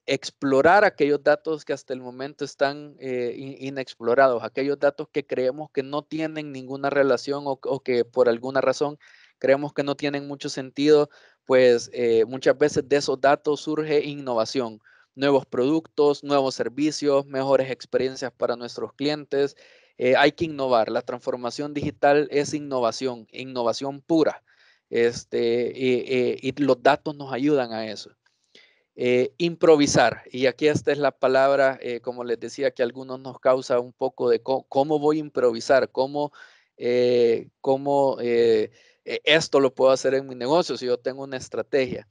A: explorar aquellos datos que hasta el momento están inexplorados, aquellos datos que creemos que no tienen ninguna relación o que por alguna razón creemos que no tienen mucho sentido, pues muchas veces de esos datos surge innovación, nuevos productos, nuevos servicios, mejores experiencias para nuestros clientes. Hay que innovar. La transformación digital es innovación, innovación pura. Y los datos nos ayudan a eso. Improvisar, y aquí esta es la palabra, como les decía, que a algunos nos causa un poco de cómo voy a improvisar, cómo esto lo puedo hacer en mi negocio si yo tengo una estrategia.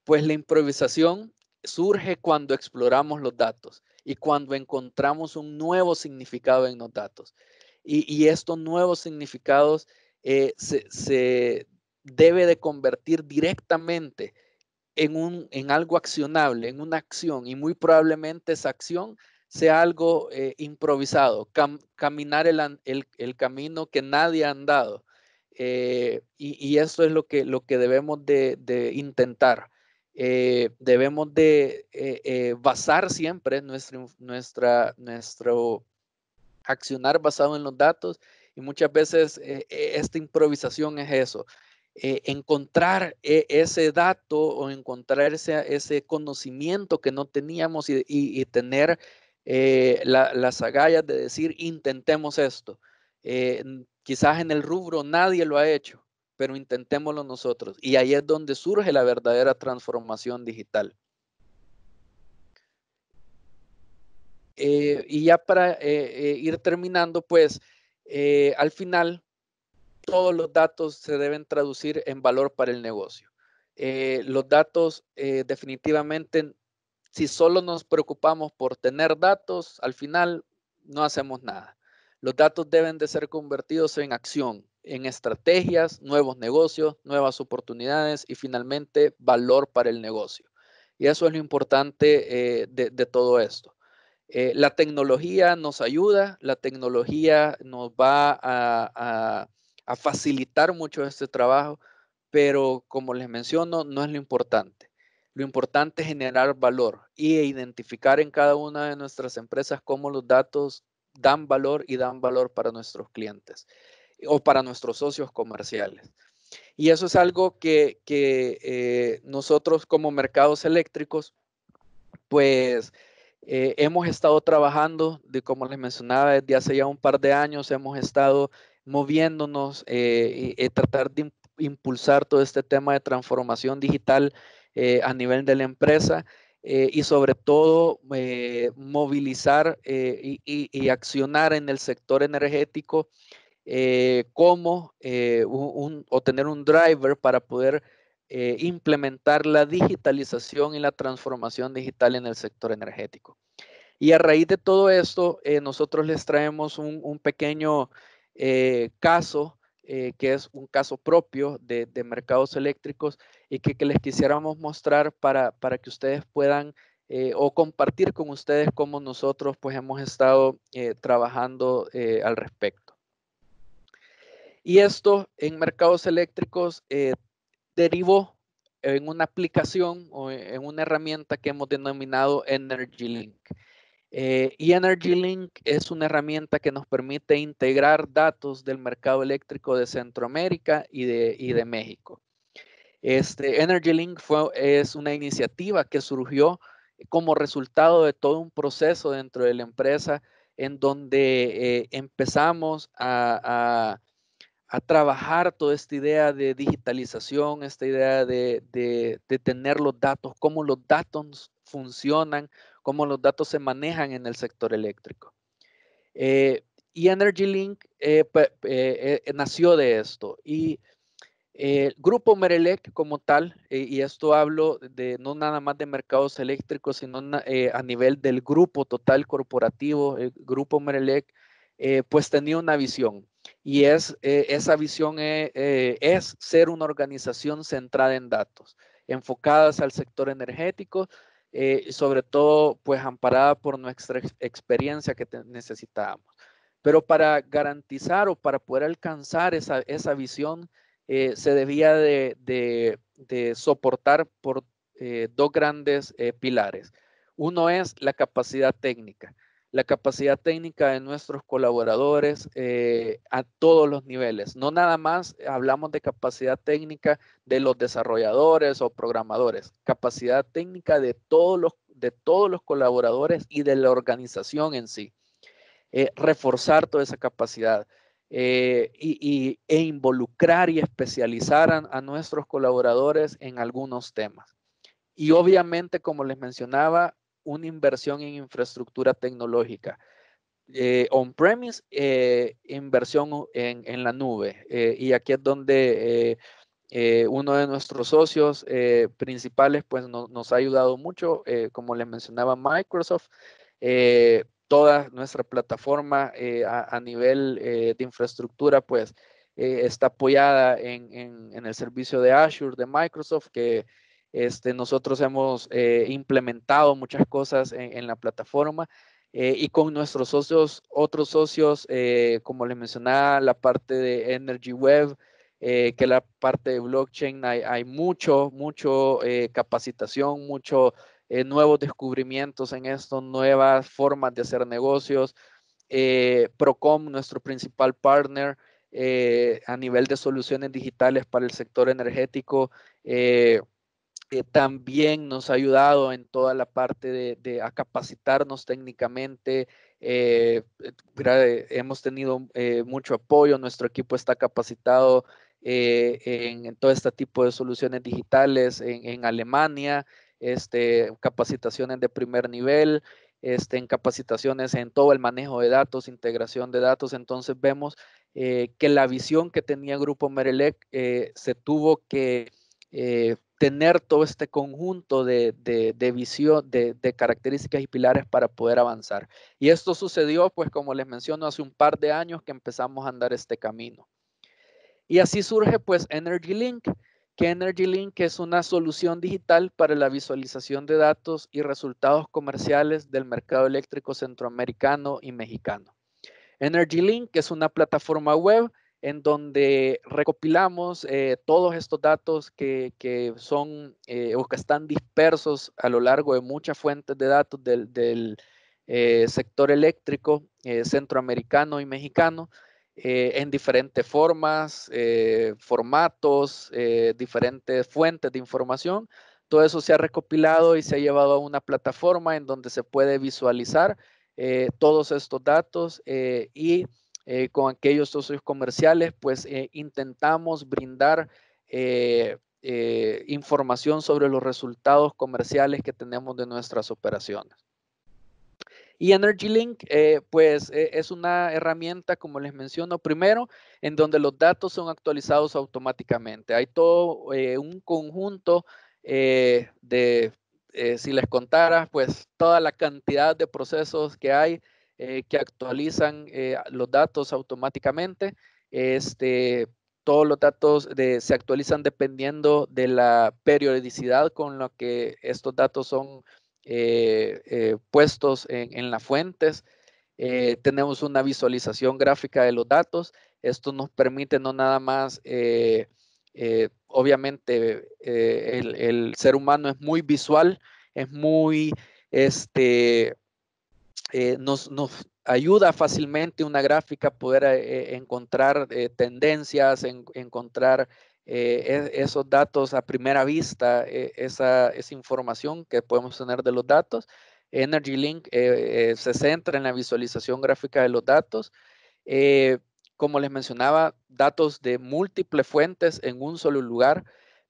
A: Pues la improvisación surge cuando exploramos los datos y cuando encontramos un nuevo significado en los datos. Y estos nuevos significados se debe de convertir directamente en algo accionable, en una acción, y muy probablemente esa acción sea algo improvisado, caminar el camino que nadie ha andado. Y eso es lo que debemos de intentar. Debemos de basar siempre nuestro accionar basado en los datos, y muchas veces esta improvisación es eso, encontrar ese dato o encontrar ese conocimiento que no teníamos y tener las agallas de decir, intentemos esto. Quizás en el rubro nadie lo ha hecho, pero intentémoslo nosotros. Y ahí es donde surge la verdadera transformación digital. Y ya para ir terminando, pues al final todos los datos se deben traducir en valor para el negocio. Los datos definitivamente, si solo nos preocupamos por tener datos, al final no hacemos nada. Los datos deben de ser convertidos en acción, en estrategias, nuevos negocios, nuevas oportunidades y finalmente valor para el negocio. Y eso es lo importante de todo esto. La tecnología nos ayuda, la tecnología nos va a facilitar mucho este trabajo, pero como les menciono, no es lo importante. Lo importante es generar valor y identificar en cada una de nuestras empresas cómo los datos dan valor y dan valor para nuestros clientes o para nuestros socios comerciales. Y eso es algo que nosotros como mercados eléctricos, pues hemos estado trabajando, como les mencionaba, desde hace ya un par de años, hemos estado moviéndonos y tratar de impulsar todo este tema de transformación digital a nivel de la empresa y sobre todo movilizar y accionar en el sector energético como o tener un driver para poder implementar la digitalización y la transformación digital en el sector energético. Y a raíz de todo esto, nosotros les traemos un pequeño caso, que es un caso propio de mercados eléctricos y que les quisiéramos mostrar para que ustedes puedan o compartir con ustedes cómo nosotros pues hemos estado trabajando al respecto. Y esto en mercados eléctricos derivó en una aplicación o en una herramienta que hemos denominado EnergyLink. Y EnergyLink es una herramienta que nos permite integrar datos del mercado eléctrico de Centroamérica y de México. EnergyLink es una iniciativa que surgió como resultado de todo un proceso dentro de la empresa en donde empezamos a trabajar toda esta idea de digitalización, esta idea de tener los datos, cómo los datos funcionan, cómo los datos se manejan en el sector eléctrico. Y EnergyLink nació de esto. Y el Grupo Merelec como tal, y esto hablo de no nada más de mercados eléctricos, sino a nivel del grupo total corporativo, el Grupo Merelec, pues tenía una visión. Y esa visión es ser una organización centrada en datos, enfocadas al sector energético, y sobre todo pues amparada por nuestra experiencia que necesitábamos. Pero para garantizar o para poder alcanzar esa visión, se debía de soportar por dos grandes pilares. Uno es la capacidad técnica. La capacidad técnica de nuestros colaboradores a todos los niveles. No nada más hablamos de capacidad técnica de los desarrolladores o programadores. Capacidad técnica de todos los colaboradores y de la organización en sí. Reforzar toda esa capacidad e involucrar y especializar a nuestros colaboradores en algunos temas. Y obviamente, como les mencionaba, una inversión en infraestructura tecnológica. On-premise, inversión en la nube. Y aquí es donde uno de nuestros socios principales pues nos ha ayudado mucho, como les mencionaba Microsoft. Toda nuestra plataforma a nivel de infraestructura pues está apoyada en el servicio de Azure de Microsoft, que Nosotros hemos implementado muchas cosas en la plataforma y con nuestros socios, otros socios, como les mencionaba, la parte de Energy Web, que la parte de blockchain, hay mucho capacitación, mucho nuevos descubrimientos en esto, nuevas formas de hacer negocios. Procom, nuestro principal partner a nivel de soluciones digitales para el sector energético, también nos ha ayudado en toda la parte a capacitarnos técnicamente. Hemos tenido mucho apoyo, nuestro equipo está capacitado en todo este tipo de soluciones digitales en Alemania, capacitaciones de primer nivel, en capacitaciones en todo el manejo de datos, integración de datos. Entonces vemos que la visión que tenía Grupo Merelec se tuvo que tener todo este conjunto de visión, de características y pilares para poder avanzar. Y esto sucedió, pues como les menciono, hace un par de años que empezamos a andar este camino. Y así surge pues EnergyLink, que EnergyLink es una solución digital para la visualización de datos y resultados comerciales del mercado eléctrico centroamericano y mexicano. EnergyLink es una plataforma web en donde recopilamos todos estos datos que son o que están dispersos a lo largo de muchas fuentes de datos del sector eléctrico centroamericano y mexicano en diferentes formas, formatos, diferentes fuentes de información. Todo eso se ha recopilado y se ha llevado a una plataforma en donde se puede visualizar todos estos datos y con aquellos socios comerciales, pues intentamos brindar información sobre los resultados comerciales que tenemos de nuestras operaciones. Y EnergyLink, pues es una herramienta, como les menciono, primero, en donde los datos son actualizados automáticamente. Hay todo un conjunto si les contara, pues toda la cantidad de procesos que hay que actualizan los datos automáticamente. Todos los datos se actualizan dependiendo de la periodicidad con la que estos datos son puestos en las fuentes. Tenemos una visualización gráfica de los datos. Esto nos permite no nada más, obviamente, el ser humano es muy visual, es muy, nos ayuda fácilmente una gráfica a poder encontrar tendencias, encontrar esos datos a primera vista, esa información que podemos tener de los datos. EnergyLink se centra en la visualización gráfica de los datos. Como les mencionaba, datos de múltiples fuentes en un solo lugar.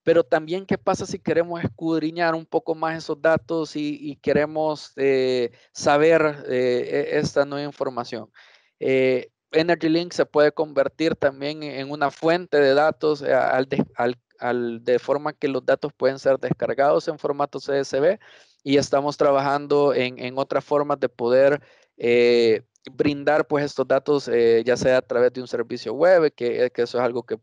A: Pero también, ¿qué pasa si queremos escudriñar un poco más esos datos y queremos saber esta nueva información? EnergyLink se puede convertir también en una fuente de datos de forma que los datos pueden ser descargados en formato CSV y estamos trabajando en otras formas de poder brindar pues estos datos ya sea a través de un servicio web, que eso es algo que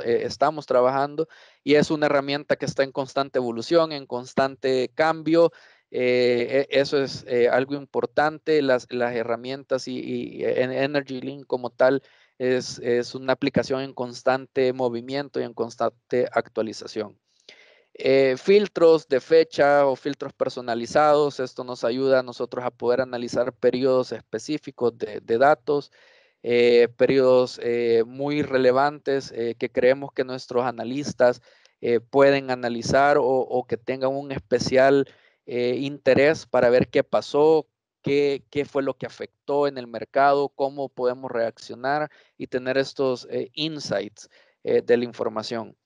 A: estamos trabajando y es una herramienta que está en constante evolución, en constante cambio. Eso es algo importante, las herramientas y EnergyLink como tal es una aplicación en constante movimiento y en constante actualización. Filtros de fecha o filtros personalizados, esto nos ayuda a nosotros a poder analizar periodos específicos de datos, periodos muy relevantes que creemos que nuestros analistas pueden analizar o que tengan un especial interés para ver qué pasó, qué fue lo que afectó en el mercado, cómo podemos reaccionar y tener estos insights de la información.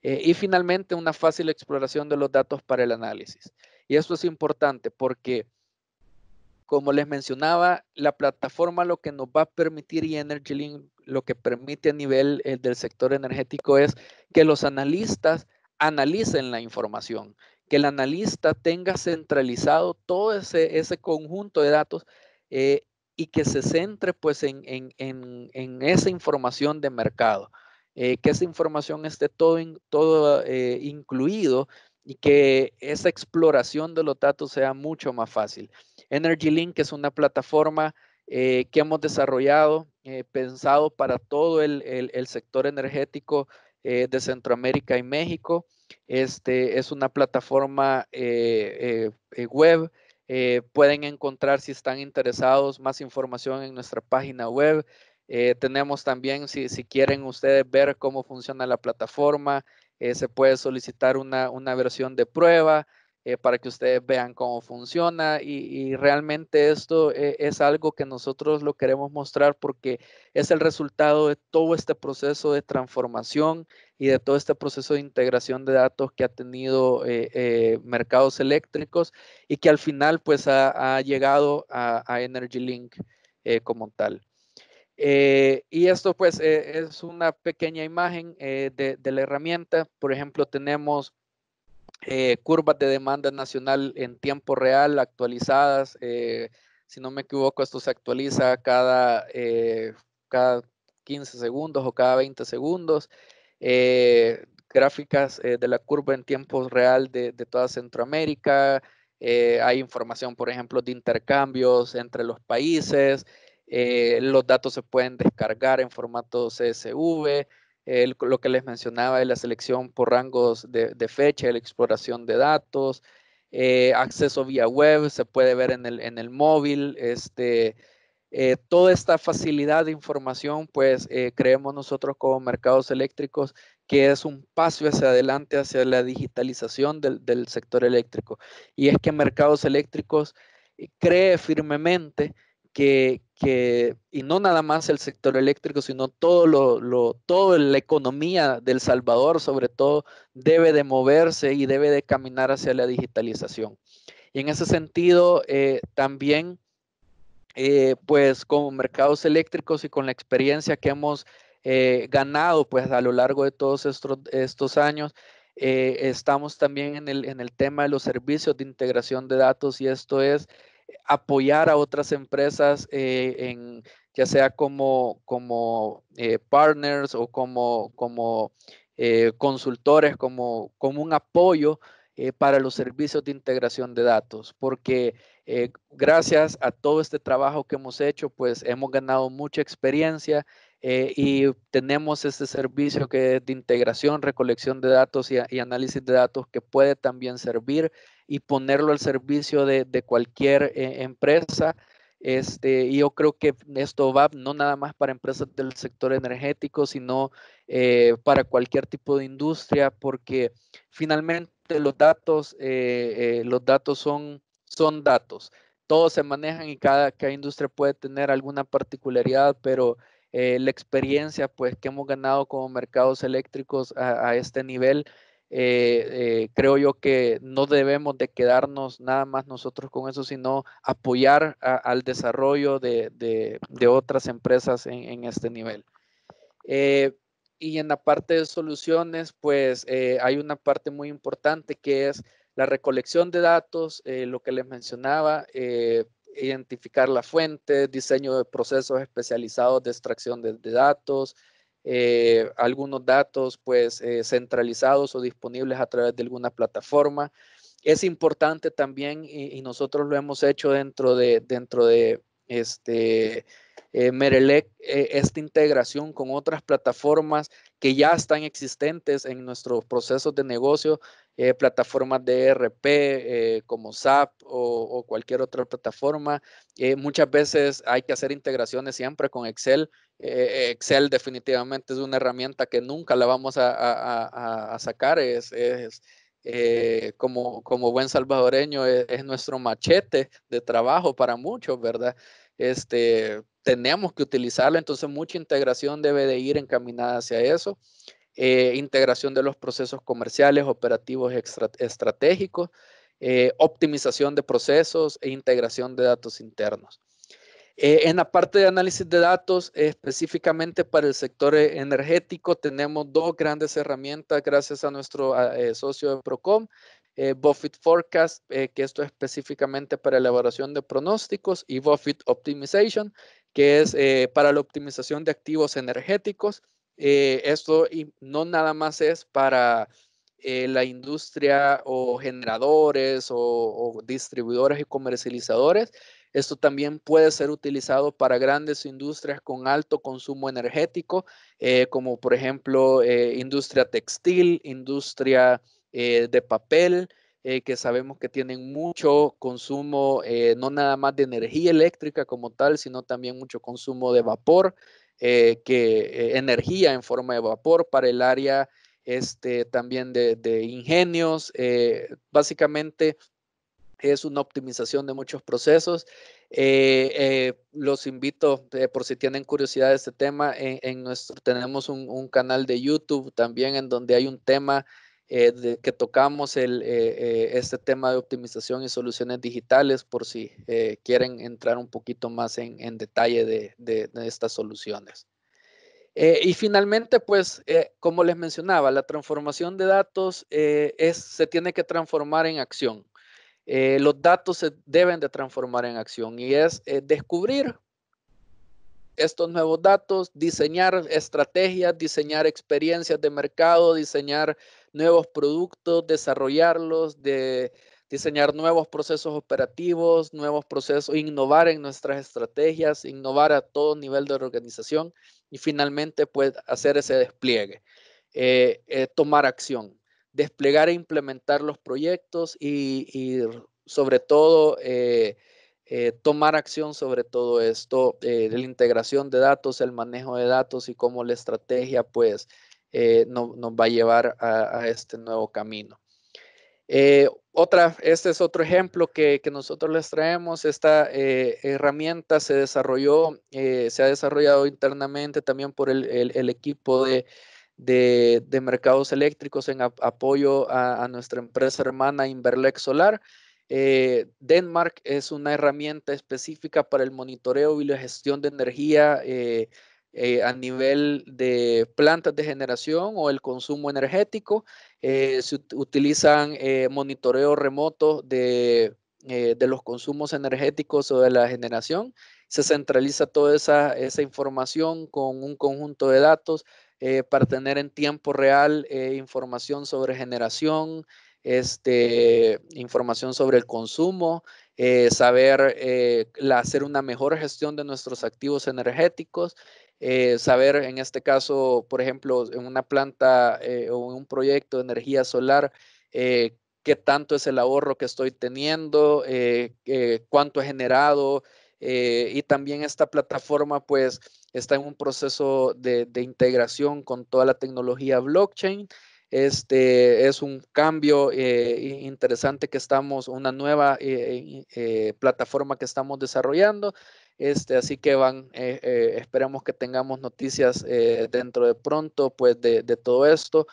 A: Y finalmente, una fácil exploración de los datos para el análisis. Y esto es importante porque, como les mencionaba, la plataforma lo que nos va a permitir y EnergyLink lo que permite a nivel del sector energético es que los analistas analicen la información, que el analista tenga centralizado todo ese conjunto de datos y que se centre pues en esa información de mercado. Que esa información esté todo incluido y que esa exploración de los datos sea mucho más fácil. EnergyLink es una plataforma que hemos desarrollado, pensado para todo el sector energético de Centroamérica y México. Es una plataforma web. Pueden encontrar, si están interesados, más información en nuestra página web. Tenemos también, si quieren ustedes ver cómo funciona la plataforma, se puede solicitar una versión de prueba para que ustedes vean cómo funciona y realmente esto es algo que nosotros lo queremos mostrar porque es el resultado de todo este proceso de transformación y de todo este proceso de integración de datos que ha tenido mercados eléctricos y que al final pues ha llegado a EnergyLink como tal. Y esto pues es una pequeña imagen de la herramienta. Por ejemplo, tenemos curvas de demanda nacional en tiempo real actualizadas. Si no me equivoco, esto se actualiza cada 15 segundos o cada 20 segundos. Gráficas de la curva en tiempo real de toda Centroamérica. Hay información, por ejemplo, de intercambios entre los países. Los datos se pueden descargar en formato CSV. Lo que les mencionaba de la selección por rangos de fecha, la exploración de datos, acceso vía web, se puede ver en el móvil. Toda esta facilidad de información, pues creemos nosotros como mercados eléctricos que es un paso hacia adelante hacia la digitalización del sector eléctrico. Y es que mercados eléctricos cree firmemente y no nada más el sector eléctrico, sino toda la economía del Salvador, sobre todo, debe de moverse y debe de caminar hacia la digitalización. Y en ese sentido, también, pues como mercados eléctricos y con la experiencia que hemos ganado pues a lo largo de todos estos años, estamos también en el tema de los servicios de integración de datos y esto es apoyar a otras empresas ya sea como partners o como consultores, como un apoyo para los servicios de integración de datos, porque gracias a todo este trabajo que hemos hecho, pues hemos ganado mucha experiencia y tenemos este servicio que es de integración, recolección de datos y análisis de datos que puede también servir y ponerlo al servicio de cualquier empresa. Y yo creo que esto va no nada más para empresas del sector energético, sino para cualquier tipo de industria, porque finalmente los datos son datos. Todos se manejan y cada industria puede tener alguna particularidad, pero la experiencia pues, que hemos ganado como mercados eléctricos a este nivel, creo yo que no debemos de quedarnos nada más nosotros con eso, sino apoyar al desarrollo de otras empresas en este nivel. Y en la parte de soluciones, pues hay una parte muy importante que es la recolección de datos, lo que les mencionaba, identificar la fuente, diseño de procesos especializados de extracción de datos, algunos datos pues centralizados o disponibles a través de alguna plataforma. Es importante también, y nosotros lo hemos hecho dentro de Merelec, esta integración con otras plataformas que ya están existentes en nuestros procesos de negocio, plataformas de ERP como SAP o cualquier otra plataforma. Muchas veces hay que hacer integraciones siempre con Excel. Excel definitivamente es una herramienta que nunca la vamos a sacar. Como buen salvadoreño, es nuestro machete de trabajo para muchos, ¿verdad? Tenemos que utilizarla, entonces mucha integración debe de ir encaminada hacia eso. Integración de los procesos comerciales, operativos estratégicos, optimización de procesos e integración de datos internos. En la parte de análisis de datos, específicamente para el sector energético, tenemos dos grandes herramientas gracias a nuestro socio de Procom, Buffett Forecast, que esto es específicamente para elaboración de pronósticos, y Buffett Optimization, que es para la optimización de activos energéticos. Esto no nada más es para la industria o generadores o distribuidores y comercializadores. Esto también puede ser utilizado para grandes industrias con alto consumo energético, como por ejemplo industria textil, industria de papel, que sabemos que tienen mucho consumo, no nada más de energía eléctrica como tal, sino también mucho consumo de vapor, energía en forma de vapor para el área también de ingenios. Básicamente es una optimización de muchos procesos. Los invito, por si tienen curiosidad de este tema, tenemos un canal de YouTube también en donde hay un tema que tocamos este tema de optimización y soluciones digitales, por si quieren entrar un poquito más en detalle de estas soluciones. Y finalmente, pues, como les mencionaba, la transformación de datos se tiene que transformar en acción. Los datos se deben de transformar en acción y es descubrir estos nuevos datos, diseñar estrategias, diseñar experiencias de mercado, diseñar nuevos productos, desarrollarlos, diseñar nuevos procesos operativos, nuevos procesos, innovar en nuestras estrategias, innovar a todo nivel de organización y finalmente pues hacer ese despliegue, tomar acción, desplegar e implementar los proyectos y sobre todo tomar acción sobre todo esto, de la integración de datos, el manejo de datos y cómo la estrategia pues nos va a llevar a este nuevo camino. Este es otro ejemplo que nosotros les traemos. Esta herramienta se ha desarrollado internamente también por el equipo de mercados eléctricos en apoyo a nuestra empresa hermana Inverlex Solar. Denmark es una herramienta específica para el monitoreo y la gestión de energía a nivel de plantas de generación o el consumo energético. Se utilizan monitoreo remoto de los consumos energéticos o de la generación. Se centraliza toda esa información con un conjunto de datos para tener en tiempo real información sobre generación, información sobre el consumo, hacer una mejor gestión de nuestros activos energéticos, saber en este caso, por ejemplo, en una planta o en un proyecto de energía solar, qué tanto es el ahorro que estoy teniendo, cuánto he generado, y también esta plataforma pues está en un proceso de integración con toda la tecnología blockchain. Es un cambio interesante una nueva plataforma que estamos desarrollando. Así que esperamos que tengamos noticias dentro de pronto pues de todo esto.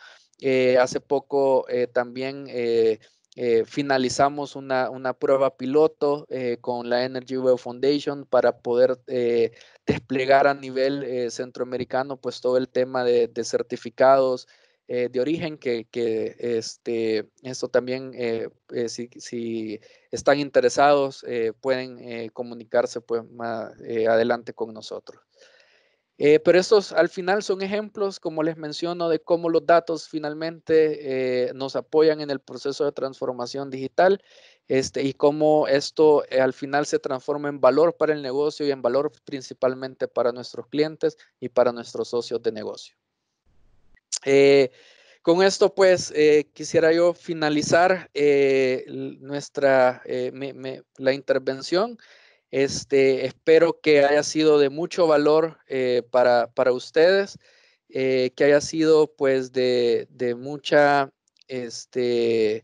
A: Hace poco también finalizamos una prueba piloto con la Energy Web Foundation para poder desplegar a nivel centroamericano pues todo el tema de certificados de origen, esto también, si están interesados, pueden comunicarse pues más adelante con nosotros. Pero estos al final son ejemplos, como les menciono, de cómo los datos finalmente nos apoyan en el proceso de transformación digital, y cómo esto al final se transforma en valor para el negocio y en valor principalmente para nuestros clientes y para nuestros socios de negocio. Con esto, pues, quisiera yo finalizar la intervención. Espero que haya sido de mucho valor para ustedes, que haya sido, pues, de mucha, eh,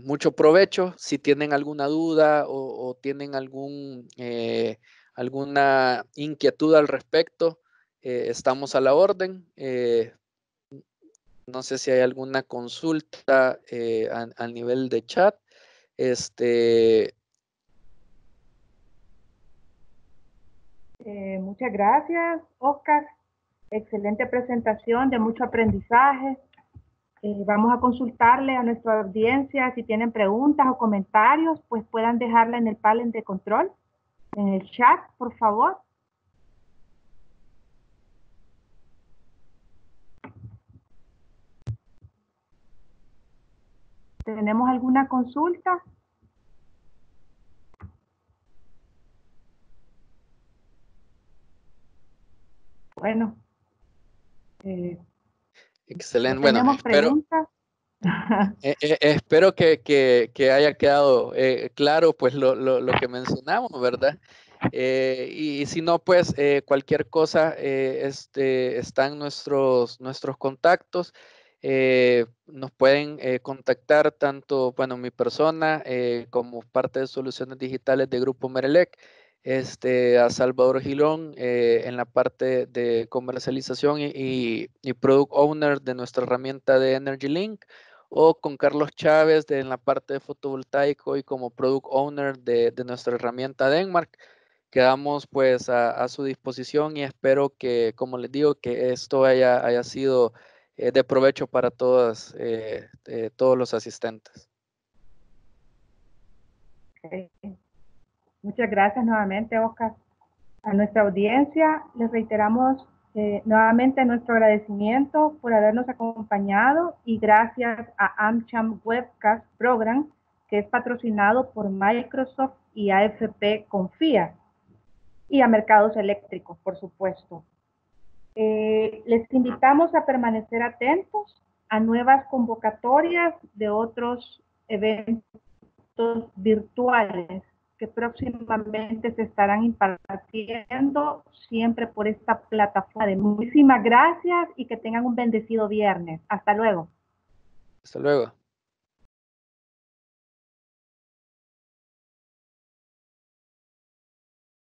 A: mucho provecho. Si tienen alguna duda o tienen alguna inquietud al respecto, estamos a la orden. No sé si hay alguna consulta a nivel de chat.
B: Muchas gracias, Oscar. Excelente presentación, de mucho aprendizaje. Vamos a consultarle a nuestra audiencia si tienen preguntas o comentarios, pues puedan dejarla en el panel de control, en el chat, por favor. ¿tenemos alguna consulta? Bueno,
A: Excelente.
B: no
A: Bueno,
B: tenemos preguntas.
A: espero que haya quedado claro pues lo que mencionamos, ¿verdad? Y si no, pues cualquier cosa están nuestros contactos. Nos pueden contactar tanto, bueno, mi persona como parte de Soluciones Digitales de Grupo Merelec, a Salvador Gilón en la parte de comercialización y Product Owner de nuestra herramienta de Energy Link, o con Carlos Chávez en la parte de fotovoltaico y como Product Owner de nuestra herramienta Denmark. Quedamos pues a su disposición y espero que, como les digo, que esto haya sido de provecho para todos los asistentes.
B: Okay. Muchas gracias nuevamente, Oscar. A nuestra audiencia les reiteramos nuevamente nuestro agradecimiento por habernos acompañado y gracias a AmCham Webcast Program, que es patrocinado por Microsoft y AFP Confía, y a Mercados Eléctricos, por supuesto. Les invitamos a permanecer atentos a nuevas convocatorias de otros eventos virtuales que próximamente se estarán impartiendo siempre por esta plataforma. Muchísimas gracias y que tengan un bendecido viernes. Hasta luego.
A: Hasta luego.